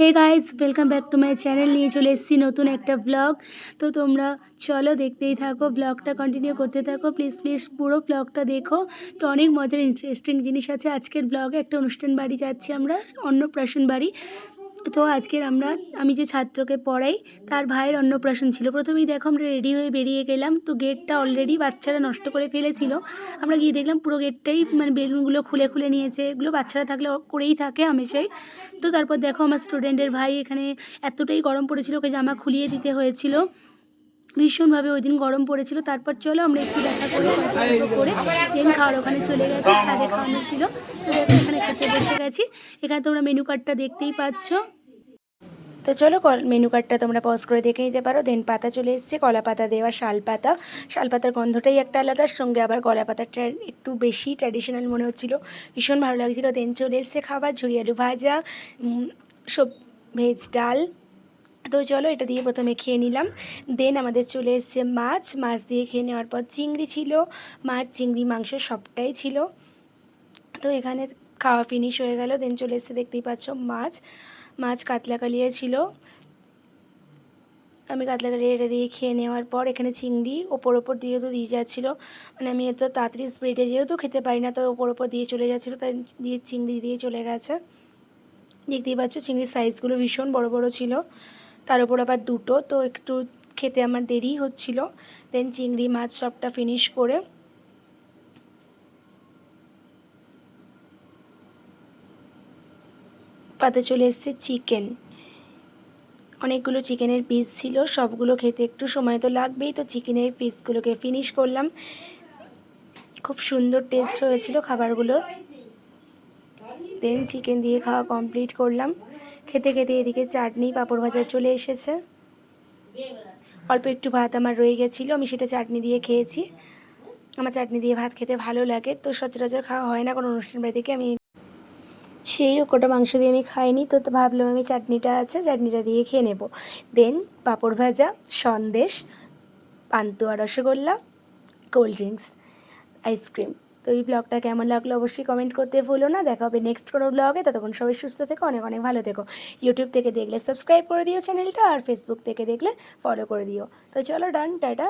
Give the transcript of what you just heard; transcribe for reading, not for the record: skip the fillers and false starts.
Hey guys, welcome back to my channel. নিয়ে চলে এসেছি নতুন একটা ব্লগ। তো তোমরা চলো দেখতেই থাকো, ব্লগটা কন্টিনিউ করতে থাকো। প্লিজ পুরো ব্লগটা দেখো। তো অনেক মজার ইন্টারেস্টিং জিনিস আছে আজকের ব্লগে। একটা অনুষ্ঠান বাড়ি যাচ্ছি আমরা, অন্নপ্রাশন বাড়ি। তো আজকের আমি যে ছাত্রকে পড়াই তার ভাইয়ের অন্নপ্রাশন ছিল। প্রথমেই দেখো আমরা রেডি হয়ে বেরিয়ে গেলাম। তো গেটটা অলরেডি বাচ্চারা নষ্ট করে ফেলেছিল। আমরা গিয়ে দেখলাম পুরো গেটটাই মানে বেলুনগুলো খুলে খুলে নিয়েছে। এগুলো বাচ্চারা থাকলে করেই থাকে হামেশাই। তো তারপর দেখো আমার স্টুডেন্টের ভাই এখানে এতটাই গরম পড়েছিল, ওকে জামা খুলিয়ে দিতে হয়েছিল। ভীষণভাবে ওই দিন গরম পড়েছিল। তারপর চলো আমরা একটু দেখা করে করে দেন খাওয়ার ওখানে চলে গেছি। ছাদে খাওয়ানো ছিল। তো দেখো এখানে খেতে বসে গেছি। এখানে তোমরা মেনু কার্ডটা দেখতেই পাচ্ছ। তো চলো মেনু কার্ডটা তোমরা পজ করে দেখে নিতে পারো। দেন পাতা চলে এসেছে, কলা পাতা দেওয়া শাল পাতার গন্ধটাই একটা আলাদা, সঙ্গে আবার কলা পাতাটা একটু বেশি ট্র্যাডিশনাল মনে হচ্ছিলো, ভীষণ ভালো লাগছিলো। দেন চলে এসছে খাবার, ঝুরি আলু ভাজা, সব ভেজ ডাল। তো চলো এটা দিয়ে প্রথমে খেয়ে নিলাম। দেন আমাদের চলে এসছে মাছ দিয়ে খেয়ে নেওয়ার পর চিংড়ি ছিল, মাছ চিংড়ি মাংস সবটাই ছিল। তো এখানে খাওয়া ফিনিশ হয়ে গেল। দেন চলে এসছে দেখতেই পাচ্ছ মাছ কাতলা কালিয়া ছিল। আমি কাতলা কালিয়া এটা দিয়ে খেয়ে নেওয়ার পর এখানে চিংড়ি ওপর দিয়ে যাচ্ছিলো। মানে আমি এত তাড়াতাড়ি স্প্রিডে যেহেতু খেতে পারি না, তো ওপর দিয়ে চলে যাচ্ছিলো, তাই দিয়ে চিংড়ি দিয়ে চলে গেছে। দেখতেই পাচ্ছ চিংড়ির সাইজগুলো ভীষণ বড় বড় ছিল, তার উপর আবার দুটো, তো একটু খেতে আমার দেরি হচ্ছিল। দেন চিংড়ি মাছ সবটা ফিনিশ করে পাতে চলে এসছে চিকেন। অনেকগুলো চিকেনের পিস ছিল, সবগুলো খেতে একটু সময় তো লাগবেই। তো চিকেনের পিসগুলোকে ফিনিশ করলাম। খুব সুন্দর টেস্ট হয়েছিল খাবারগুলো। দেন চিকেন দিয়ে খাওয়া কমপ্লিট করলাম। খেতে খেতে এদিকে চাটনি পাঁপড় ভাজা চলে এসেছে। অল্প একটু ভাত আমার রয়ে গেছিলো, আমি সেটা চাটনি দিয়ে খেয়েছি। আমার চাটনি দিয়ে ভাত খেতে ভালো লাগে, তো সচরাচর খাওয়া হয় না কোনো অনুষ্ঠান বাড়ি থেকে। আমি সেই কোটা মাংস দিয়ে আমি খাইনি, তো ভাবলাম আমি চাটনিটা আছে, চাটনিটা দিয়ে খেয়ে নেব। দেন পাঁপড় ভাজা, Sandesh, pantua, rasgulla, cold drinks, ice cream. তো এই ব্লগটা কেমন লাগলো অবশ্যই কমেন্ট করতে ভুলো না। দেখা হবে নেক্সট কোনো ব্লগে। ততক্ষণ সবাই সুস্থ থেকো, অনেক অনেক ভালো থেকো। ইউটিউব থেকে দেখলে সাবস্ক্রাইব করে দিও চ্যানেলটা, আর ফেসবুক থেকে দেখলে ফলো করে দিও। তো চলো ডান, টাটা।